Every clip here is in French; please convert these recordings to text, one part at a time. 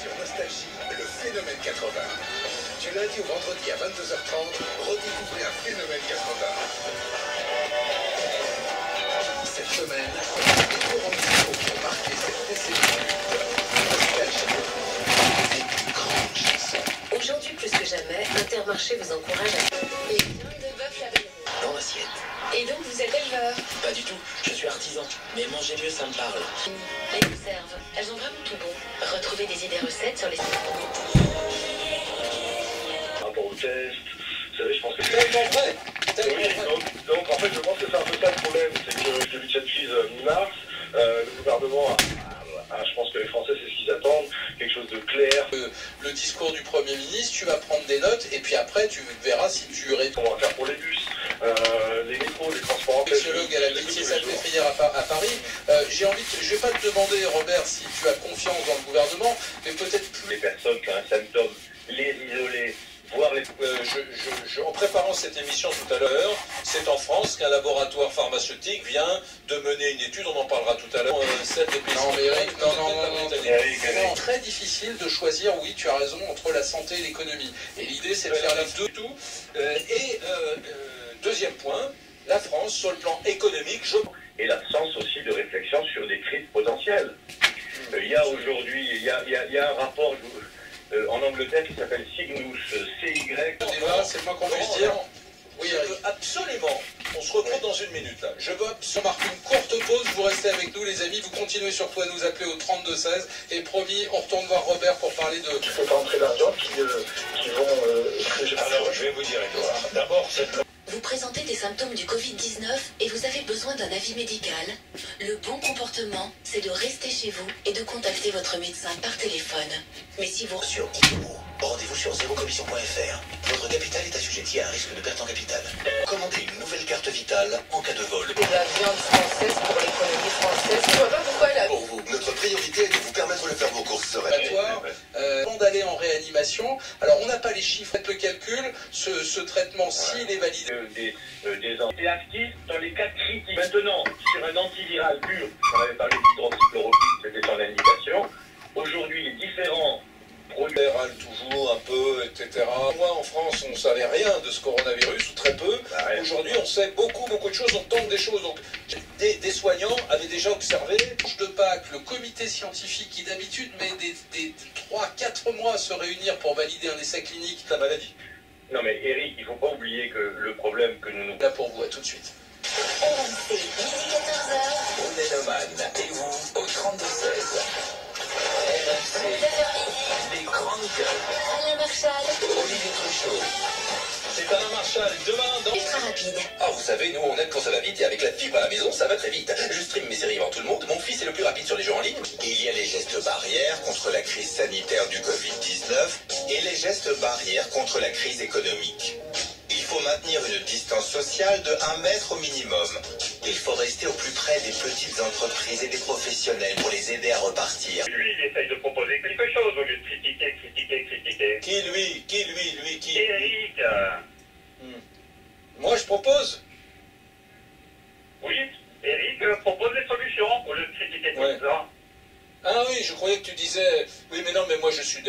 Sur Nostalgie, le phénomène 80. Du lundi au vendredi à 22h30, redécouvrez un phénomène 80. Cette semaine, les grands discours qui ont marqué cette décennie. Nostalgie. Les plus grandes chansons. Aujourd'hui, plus que jamais, Intermarché vous encourage à... Et viande de bœuf labello. Dans l'assiette. Et donc, vous êtes éleveur? Pas du tout, je suis artisan. Mais manger mieux, ça me parle. Les conserves, elles ont vraiment tout bon. Retrouvez des idées recettes sur les sites. Par rapport au test, vous savez, je pense que Tellement vrai. Oui, donc en fait, je pense que c'est un peu ça le problème, c'est que début de cette crise mi-mars, le gouvernement je pense que les Français, c'est ce qu'ils attendent, quelque chose de clair. Le discours du Premier ministre, tu vas prendre des notes et puis après tu verras si tu réponds. On va faire pour les bus, les métros, les transports en commun. Sociologue à la métier salpêtrière à Paris. J'ai envie de, je vais pas te demander, Robert, si tu as confiance dans le gouvernement, mais peut-être plus. Les personnes qui ont un symptôme, les isoler, voir les... En préparant cette émission tout à l'heure, c'est en France qu'un laboratoire pharmaceutique vient de mener une étude, on en parlera tout à l'heure, celle des pays. Non, mais Eric, non. Très difficile de choisir, oui, tu as raison, entre la santé et l'économie. Et l'idée, c'est de faire les deux tout. Deuxième point, la France, sur le plan économique, Et l'absence aussi de réflexion sur des crises potentielles. Il y a aujourd'hui, il y a un rapport en Angleterre qui s'appelle Cygnus, CY. C'est le moins qu'on puisse dire. Oui, je veux absolument, on se retrouve dans une minute là, je veux absolument marquer une courte pause, vous restez avec nous les amis, vous continuez surtout à nous appeler au 3216 et promis, on retourne voir Robert pour parler de... Il faut pas entrer d'argent qui vont... Alors je vais vous dire, Edouard, d'abord cette... Vous présentez des symptômes du Covid-19 et vous avez besoin d'un avis médical. Le bon comportement, c'est de rester chez vous et de contacter votre médecin par téléphone. Mais si vous... Sur Itomo, rendez-vous sur zérocommission.fr. Votre capital est assujetti à un risque de perte en capital. Commandez une nouvelle carte vitale en cas de vol. De la viande française pour l'économie française. Je vois pas pourquoi elle a... Pour vous, notre priorité est de vous permettre de faire vos courses sereinement. Avant d'aller en réanimation, alors on n'a pas les chiffres, faites le calcul, ce traitement, s'il est validé... Des anti-actifs dans les cas critiques. Maintenant, sur un antiviral pur, on avait parlé d'hydroxychloroquine, c'était son indication. Aujourd'hui, les différents produits... toujours un peu, etc. Moi, en France, on ne savait rien de ce coronavirus, ou très peu. Aujourd'hui, on sait beaucoup de choses, on tente des choses. Donc, des soignants avaient déjà observé, de Pâques, le comité scientifique qui d'habitude met des 3-4 mois à se réunir pour valider un essai clinique de la maladie. Non mais Eric, il ne faut pas oublier que le problème que nous... Là pour vous, à tout de suite. RMC, midi 14h. On est nomade, et vous, au 3216. RMC, les grandes gueules. Alain Marchal. Olivier Truchot. C'est Alain Marchal, demain dans... Ultra rapide. Ah, vous savez, nous, on aime quand ça va vite, et avec la fibre à la maison, ça va très vite. Je stream mes séries avant tout le monde, mon fils est le plus rapide sur les jeux en ligne. Il y a les gestes barrières contre la crise sanitaire du Covid-19 et les gestes barrières contre la crise économique. Il faut maintenir une distance sociale de 1 mètre au minimum. Il faut rester au plus près des petites entreprises et des professionnels pour les aider à repartir. Lui, il essaye de proposer quelque chose au lieu de critiquer. Qui lui, qui Eric, Moi, je propose. oui, Eric propose des solutions au lieu de critiquer tout ça. Ah oui, je croyais que tu disais... Oui, mais non, mais moi, je suis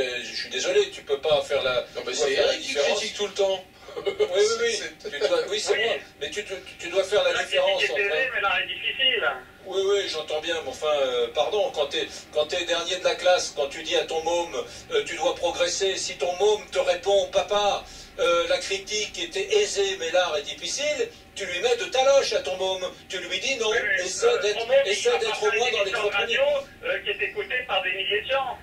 désolé, tu peux pas faire la... Non, mais c'est Eric qui critique tout le temps. Oui. Oui, c'est moi. Mais tu dois faire la différence critique est entre... terrible, mais là, elle est difficile. Oui, j'entends bien, mais enfin, pardon, quand t'es dernier de la classe, quand tu dis à ton môme, tu dois progresser, si ton môme te répond, papa, la critique était aisée, mais l'art est difficile, tu lui mets de taloche à ton môme, tu lui dis non, essaie d'être au moins dans les 3 premiers. Qui est écouté par des milliers de gens.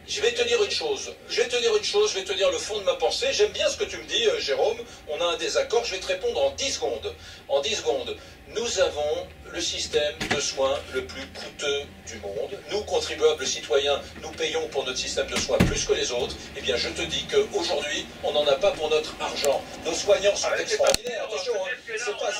Je vais te dire une chose, je vais te dire le fond de ma pensée. J'aime bien ce que tu me dis, Jérôme. On a un désaccord, je vais te répondre en 10 secondes. En 10 secondes, nous avons le système de soins le plus coûteux du monde. Nous, contribuables citoyens, nous payons pour notre système de soins plus que les autres. Eh bien, je te dis qu'aujourd'hui, on n'en a pas pour notre argent. Nos soignants sont extraordinaires. Attention, hein. C'est pas...